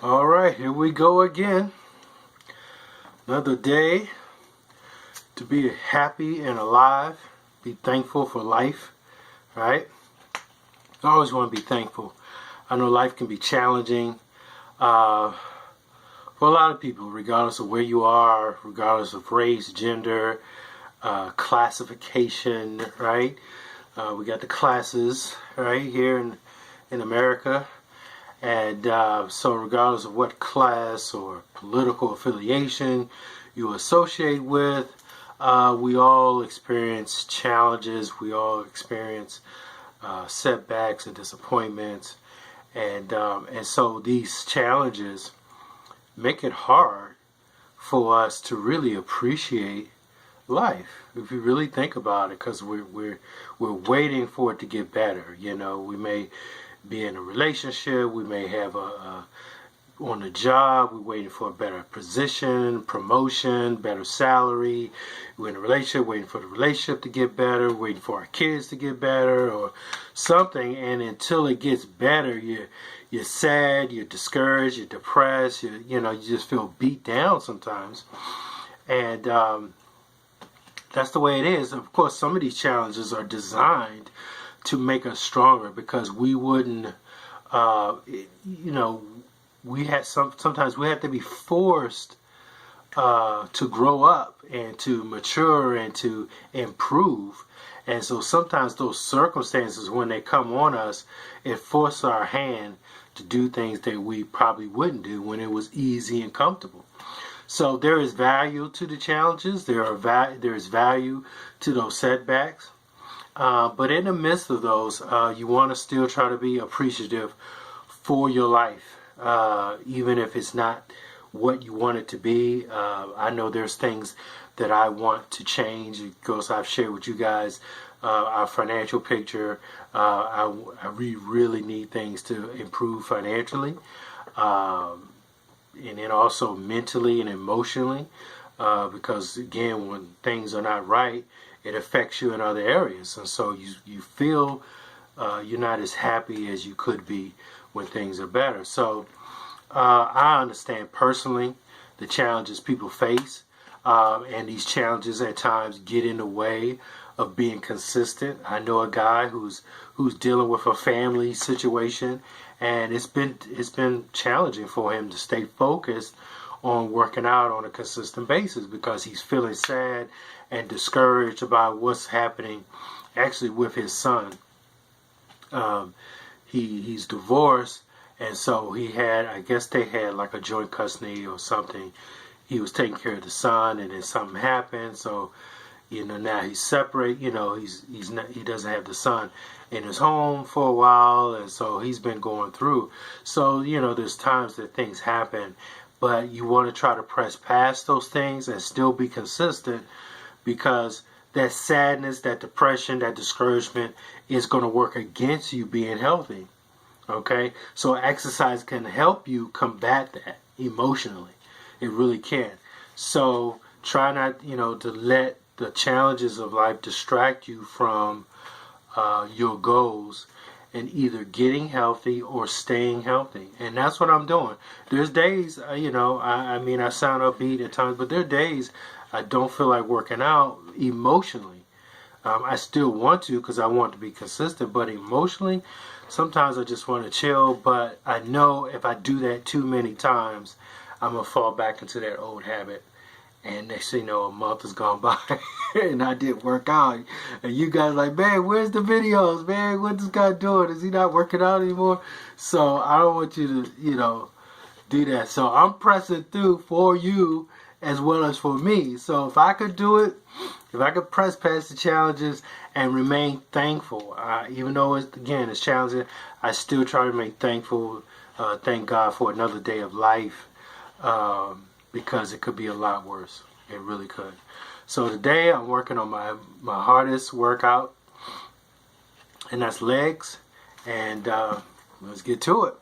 All right, here we go again. Another day to be happy and alive. Be thankful for life, right? I always want to be thankful. I know life can be challenging for a lot of people, regardless of where you are, regardless of race, gender, classification, right? We got the classes right here in America. And so regardless of what class or political affiliation you associate with, we all experience challenges. We all experience setbacks and disappointments. And so these challenges make it hard for us to really appreciate life, if you really think about it, because we're waiting for it to get better. You know, we may be in a relationship, we may have on the job, we're waiting for a better position, promotion, better salary. We're in a relationship, waiting for the relationship to get better, waiting for our kids to get better or something. And until it gets better, you're sad, you're discouraged, you're depressed, you just feel beat down sometimes. And that's the way it is. Of course, some of these challenges are designed to make us stronger, because we wouldn't, sometimes we have to be forced to grow up and to mature and to improve. And so sometimes those circumstances, when they come on us, it forces our hand to do things that we probably wouldn't do when it was easy and comfortable. So there is value to the challenges. There is value to those setbacks. But in the midst of those, you want to still try to be appreciative for your life, even if it's not what you want it to be. I know there's things that I want to change. Because I've shared with you guys our financial picture. I really need things to improve financially, and then also mentally and emotionally, because again, when things are not right, it affects you in other areas, and so you feel you're not as happy as you could be when things are better. So I understand personally the challenges people face, and these challenges at times get in the way of being consistent. I know a guy who's dealing with a family situation, and it's been challenging for him to stay focused on working out on a consistent basis, because he's feeling sad and discouraged about what's happening actually with his son. He's divorced, and so I guess they had like a joint custody or something. He was taking care of the son, and then something happened, so now he's separate. He doesn't have the son in his home for a while, and so he's been going through. So there's times that things happen, but you want to try to press past those things and still be consistent, because that sadness, that depression, that discouragement is going to work against you being healthy. Okay? So exercise can help you combat that emotionally. It really can. So try not, to let the challenges of life distract you from your goals, and either getting healthy or staying healthy. And that's what I'm doing. There's days, I sound upbeat at times, but there are days I don't feel like working out emotionally. I still want to, because I want to be consistent, but emotionally, sometimes I just want to chill. But I know if I do that too many times, I'm going to fall back into that old habit. And next thing you know, a month has gone by and I didn't work out. And you guys are like, man, where's the videos, man? What's this guy doing? Is he not working out anymore? So I don't want you to, do that. So I'm pressing through for you as well as for me. So if I could do it, if I could press past the challenges and remain thankful, even though it's challenging, I still try to remain thankful. Thank God for another day of life. Because it could be a lot worse. It really could. So today I'm working on my hardest workout, and that's legs. And let's get to it.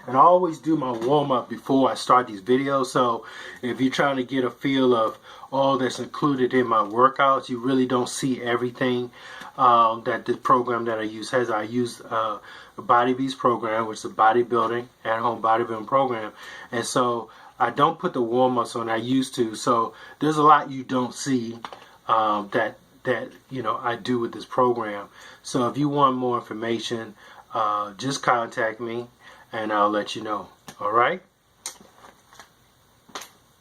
And I always do my warm-up before I start these videos. So if you're trying to get a feel of all that's included in my workouts, you really don't see everything that the program that I use has. I use a Body Beast program, which is a bodybuilding, at-home bodybuilding program. And so I don't put the warm-ups on I used to. So there's a lot you don't see that I do with this program. So if you want more information, just contact me and I'll let you know. All right?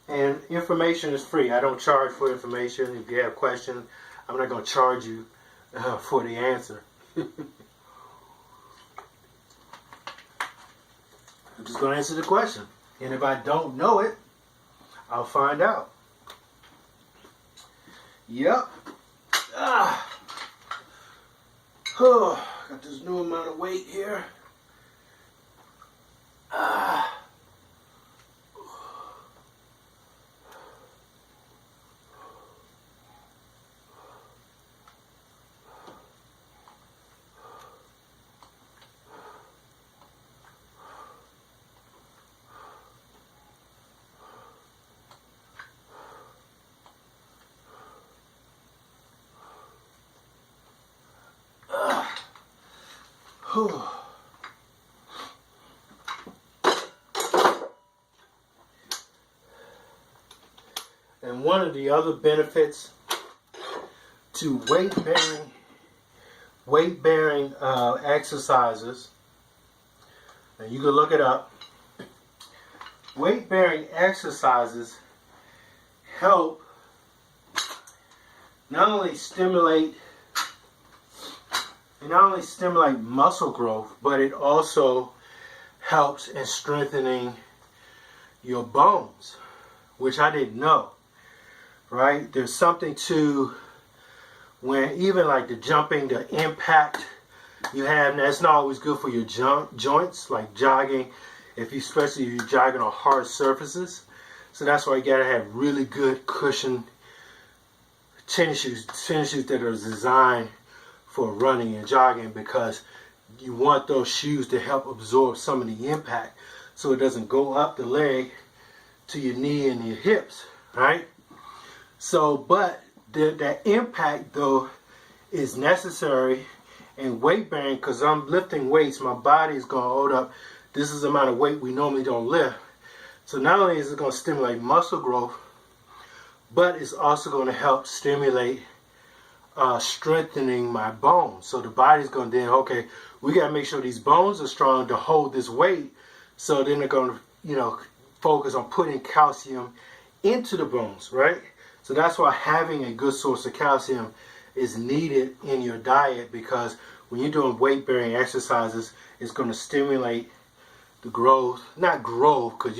And information is free. I don't charge for information. If you have questions, I'm not going to charge you for the answer. I'm just going to answer the question. And if I don't know it, I'll find out. Yep. Got this new amount of weight here. And one of the other benefits to weight bearing exercises, and you can look it up. Weight bearing exercises help not only stimulate muscle growth, but it also helps in strengthening your bones, which I didn't know. Right? There's something to when even like the jumping, the impact you have. That's not always good for your joints, like jogging, especially if you're jogging on hard surfaces. So that's why you gotta have really good cushion tennis shoes that are designed for running and jogging, because you want those shoes to help absorb some of the impact so it doesn't go up the leg to your knee and your hips, right? So, but that impact though is necessary in weight bearing, because I'm lifting weights, my body is going to hold up. This is the amount of weight we normally don't lift. So not only is it going to stimulate muscle growth, but it's also going to help stimulate strengthening my bones. So the body's going to then, okay, we got to make sure these bones are strong to hold this weight. So then they're going to, focus on putting calcium into the bones, right? So that's why having a good source of calcium is needed in your diet, because when you're doing weight bearing exercises, it's going to stimulate the growth, not growth, because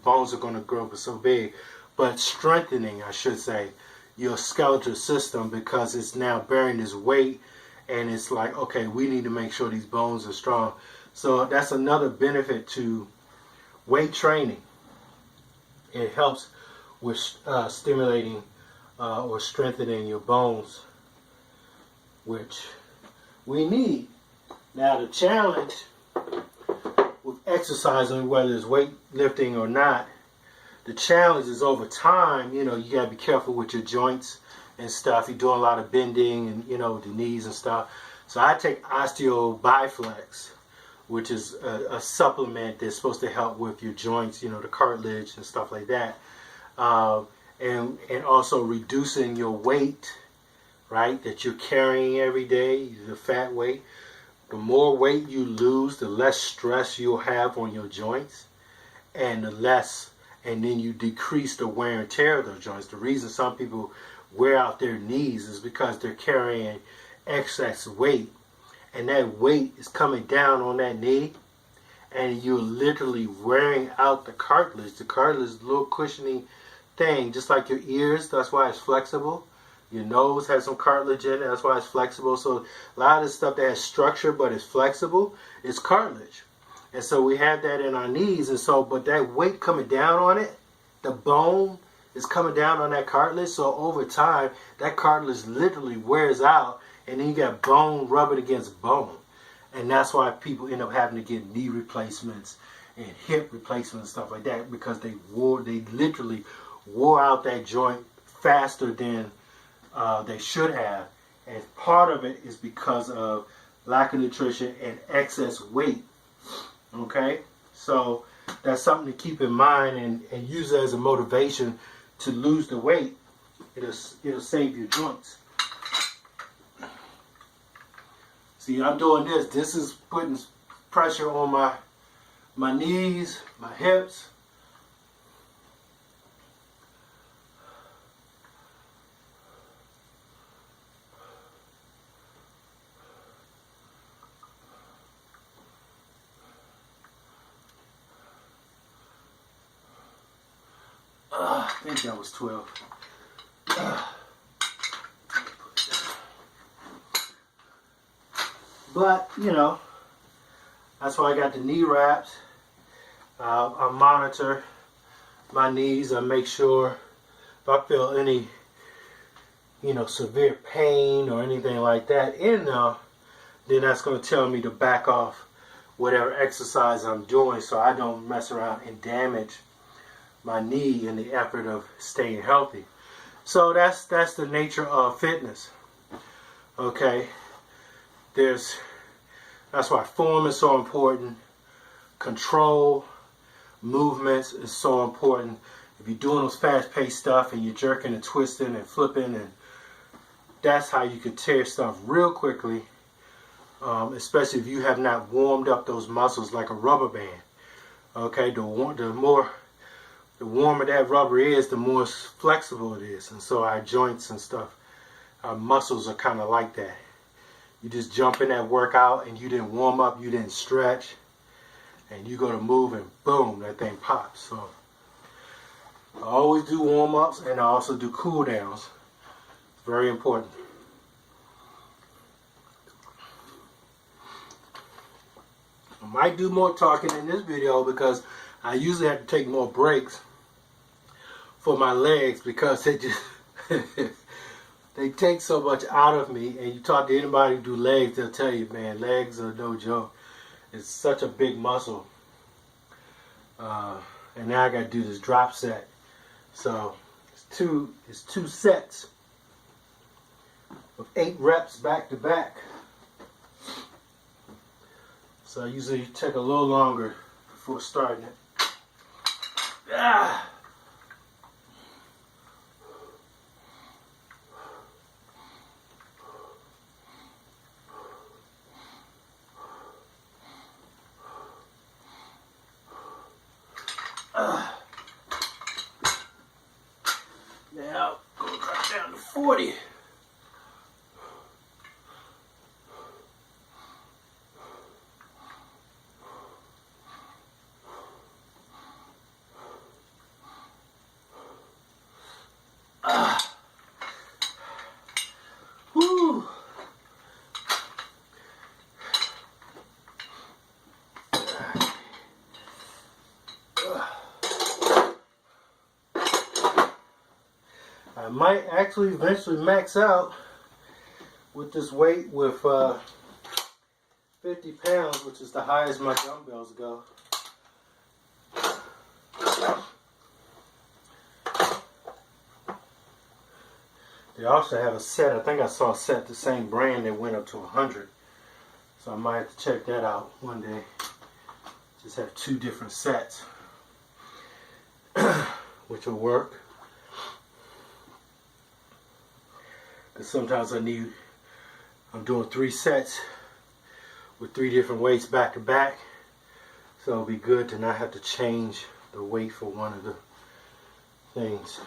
bones are going to grow so big, but strengthening, I should say, your skeletal system, because it's now bearing this weight, and it's like, okay, we need to make sure these bones are strong. So that's another benefit to weight training. It helps with stimulating or strengthening your bones, which we need. Now the challenge with exercising, whether it's weightlifting or not, the challenge is over time, you got to be careful with your joints and stuff. You're doing a lot of bending and, with the knees and stuff. So I take Osteo-Biflex, which is a supplement that's supposed to help with your joints, the cartilage and stuff like that. And also reducing your weight, right, that you're carrying every day, the fat weight. The more weight you lose, the less stress you'll have on your joints, and and then you decrease the wear and tear of those joints. The reason some people wear out their knees is because they're carrying excess weight, and that weight is coming down on that knee, and you're literally wearing out the cartilage. The cartilage is a little cushiony thing, just like your ears. That's why it's flexible. Your nose has some cartilage in it. That's why it's flexible. So a lot of the stuff that has structure but is flexible is cartilage. And so we have that in our knees. And so, but that weight coming down on it, the bone is coming down on that cartilage. So over time, that cartilage literally wears out, and then you got bone rubbing against bone. And that's why people end up having to get knee replacements and hip replacements and stuff like that, because they literally wore out that joint faster than they should have. And part of it is because of lack of nutrition and excess weight. Okay, so that's something to keep in mind and use it as a motivation to lose the weight. It'll save your joints. See, I'm doing this. This is putting pressure on my knees, my hips. I think that was 12. But, you know, that's why I got the knee wraps. I monitor my knees. I make sure if I feel any, you know, severe pain or anything like that in there, then that's going to tell me to back off whatever exercise I'm doing, so I don't mess around and damage my knee in the effort of staying healthy. So that's the nature of fitness. Okay, that's why form is so important. Control, movements is so important. If you're doing those fast-paced stuff and you're jerking and twisting and flipping, and that's how you can tear stuff real quickly. Especially if you have not warmed up those muscles like a rubber band. Okay, the warmer that rubber is, the more flexible it is. And so our joints and stuff, our muscles are kind of like that. You just jump in that workout and you didn't warm up, you didn't stretch, and you go to move and boom, that thing pops. So I always do warm-ups and I also do cool downs. It's very important. I might do more talking in this video because I usually have to take more breaks for my legs because they just they take so much out of me. And you talk to anybody who do legs, they'll tell you, man, legs are no joke. It's such a big muscle. And now I got to do this drop set. So it's two sets of 8 reps back to back. So I usually take a little longer before starting it. Ah. Now, go drop down to 40. Woo. I might actually eventually max out with this weight with 50 pounds, which is the highest my dumbbells go. They also have a set. I think I saw a set, the same brand, that went up to 100. So I might have to check that out one day. Just have 2 different sets, which will work. Because sometimes I'm doing 3 sets with 3 different weights back to back. So it'll be good to not have to change the weight for one of the things.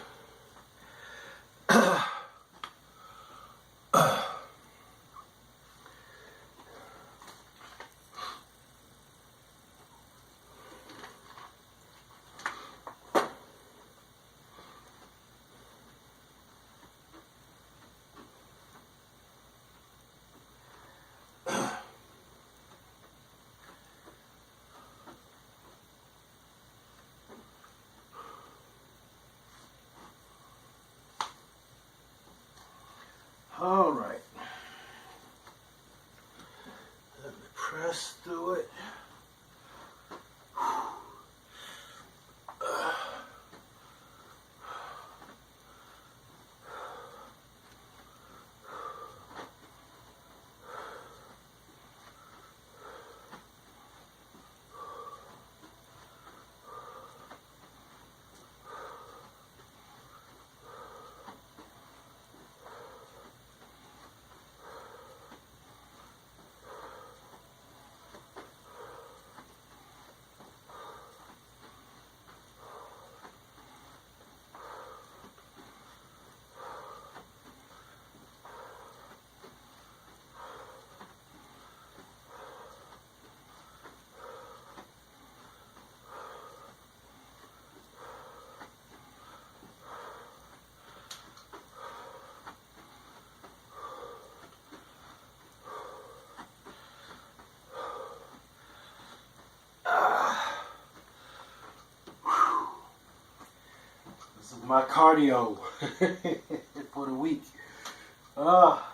All right. Let's do it. This is my cardio for the week. Ah.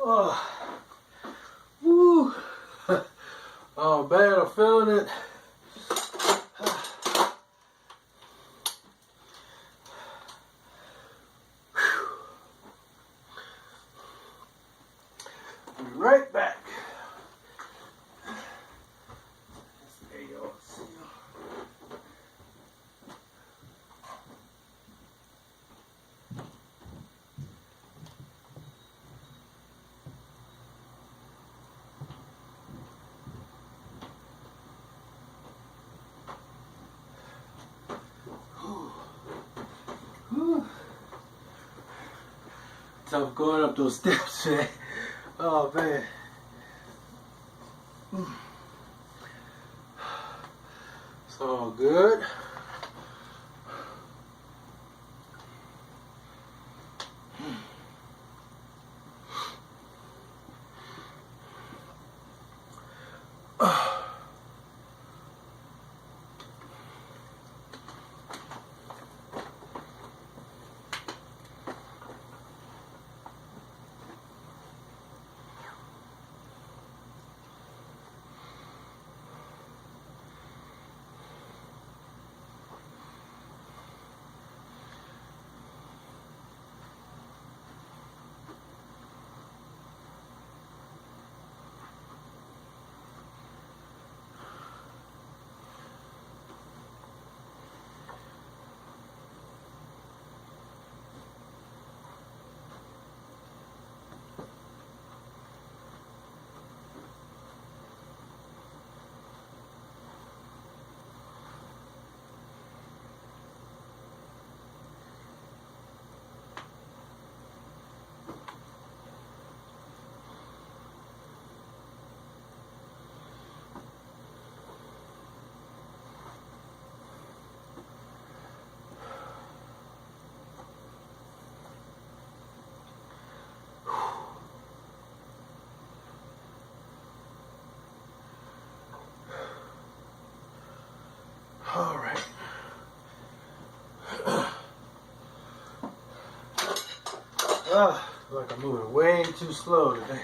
Oh, woo. Oh man, I'm feeling it. Be right back. There you go. See you. Tough going up those steps, man. Oh man. It's all good. All right. Like I'm moving way too slow today.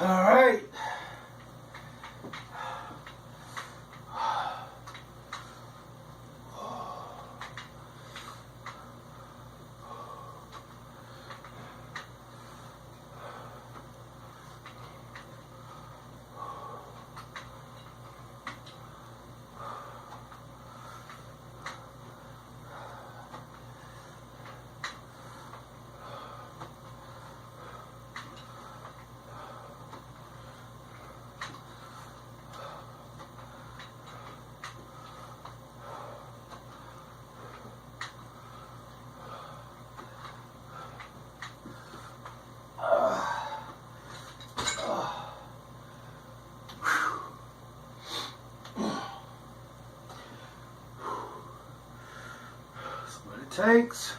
All right. That's what it takes.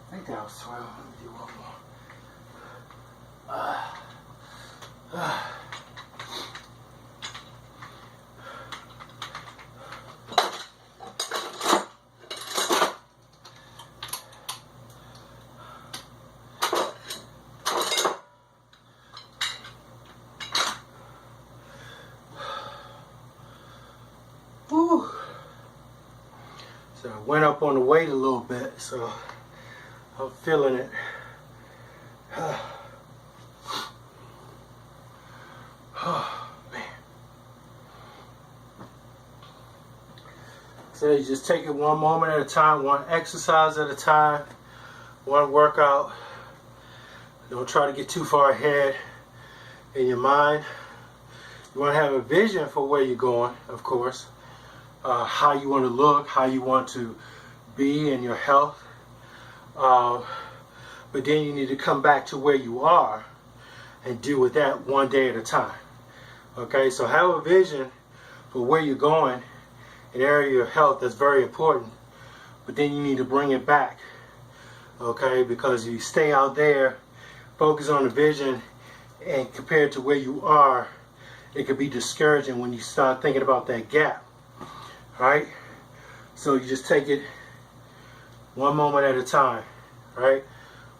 I think that was 12. Let me do one more. Whew. So I went up on the weight a little bit, so I'm feeling it. Oh, man. So you just take it one moment at a time, one exercise at a time, one workout. Don't try to get too far ahead in your mind. You want to have a vision for where you're going, of course. How you want to look, how you want to be in your health. But then you need to come back to where you are and deal with that one day at a time. Okay, so have a vision for where you're going, an area of your health that's very important, but then you need to bring it back. Okay, because if you stay out there, focus on the vision, and compared to where you are, it could be discouraging when you start thinking about that gap. Right? So you just take it one moment at a time, right?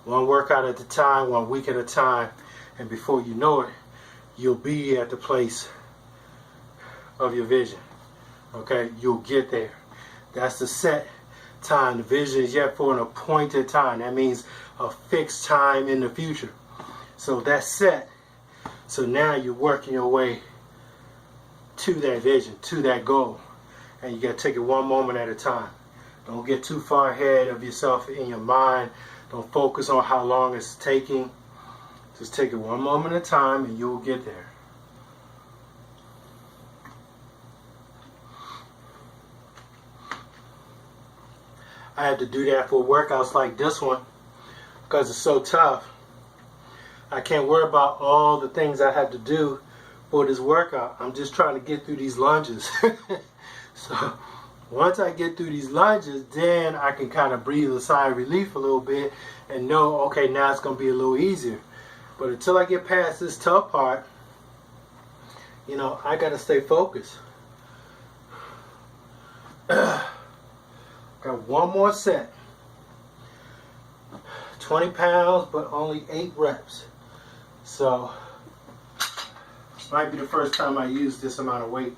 One workout at a time, 1 week at a time, and before you know it, you'll be at the place of your vision. Okay? You'll get there. That's the set time. The vision is yet for an appointed time. That means a fixed time in the future. So that's set. So now you're working your way to that vision, to that goal. and you got to take it one moment at a time. Don't get too far ahead of yourself in your mind. Don't focus on how long it's taking. Just take it one moment at a time and you'll get there. I had to do that for workouts like this one because it's so tough. I can't worry about all the things I had to do for this workout. I'm just trying to get through these lunges. So once I get through these lunges, then I can kind of breathe a sigh of relief a little bit and know, okay, now it's going to be a little easier. But until I get past this tough part, you know, I got to stay focused. Got one more set. 20 pounds, but only 8 reps. So, this might be the first time I use this amount of weight.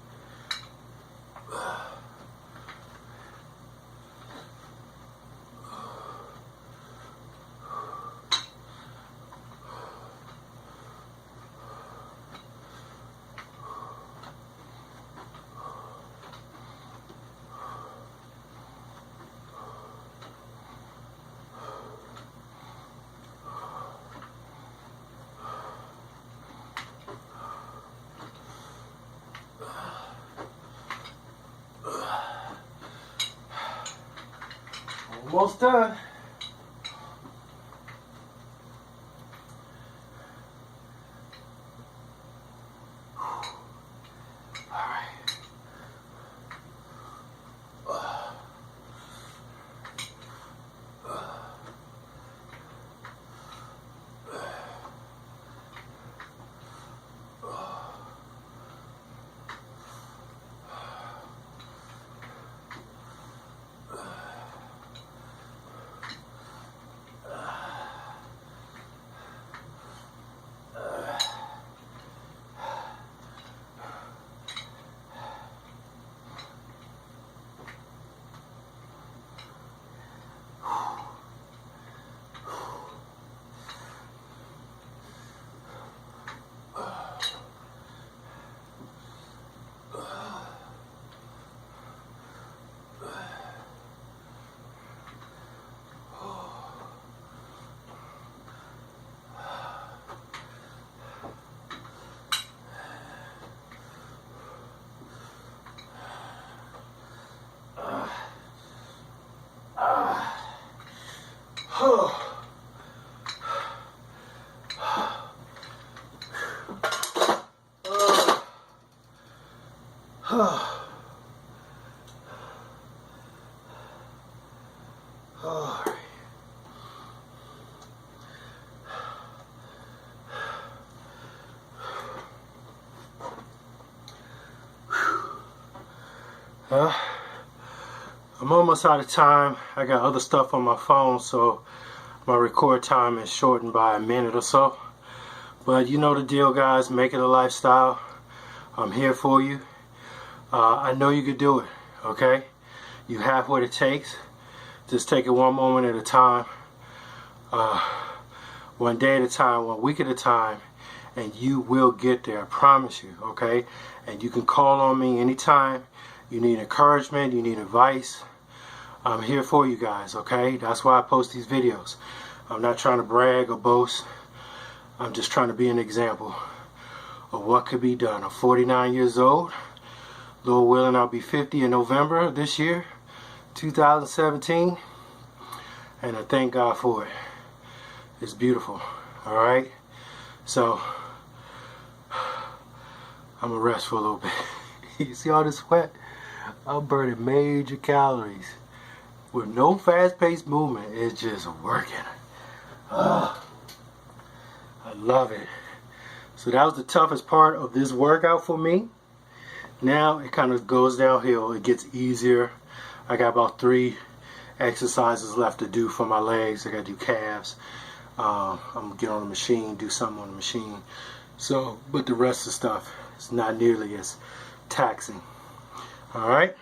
Almost done. I'm almost out of time. I got other stuff on my phone, so my record time is shortened by a minute or so. But you know the deal, guys. Make it a lifestyle. I'm here for you. I know you can do it, okay? You have what it takes. Just take it one moment at a time, one day at a time, 1 week at a time, and you will get there. I promise you, okay? And you can call on me anytime you need encouragement, you need advice. I'm here for you guys, okay? That's why I post these videos. I'm not trying to brag or boast. I'm just trying to be an example of what could be done. I'm 49 years old. Lord willing, I'll be 50 in November of this year, 2017. And I thank God for it. It's beautiful, all right? So, I'm gonna rest for a little bit. You see all this sweat? I'm burning major calories with no fast-paced movement. It's just working. I love it. So that was the toughest part of this workout for me. Now it kind of goes downhill. It gets easier. I got about 3 exercises left to do for my legs. I got to do calves. I'm gonna get on the machine, do something on the machine. So, but the rest of the stuff is not nearly as taxing. All right.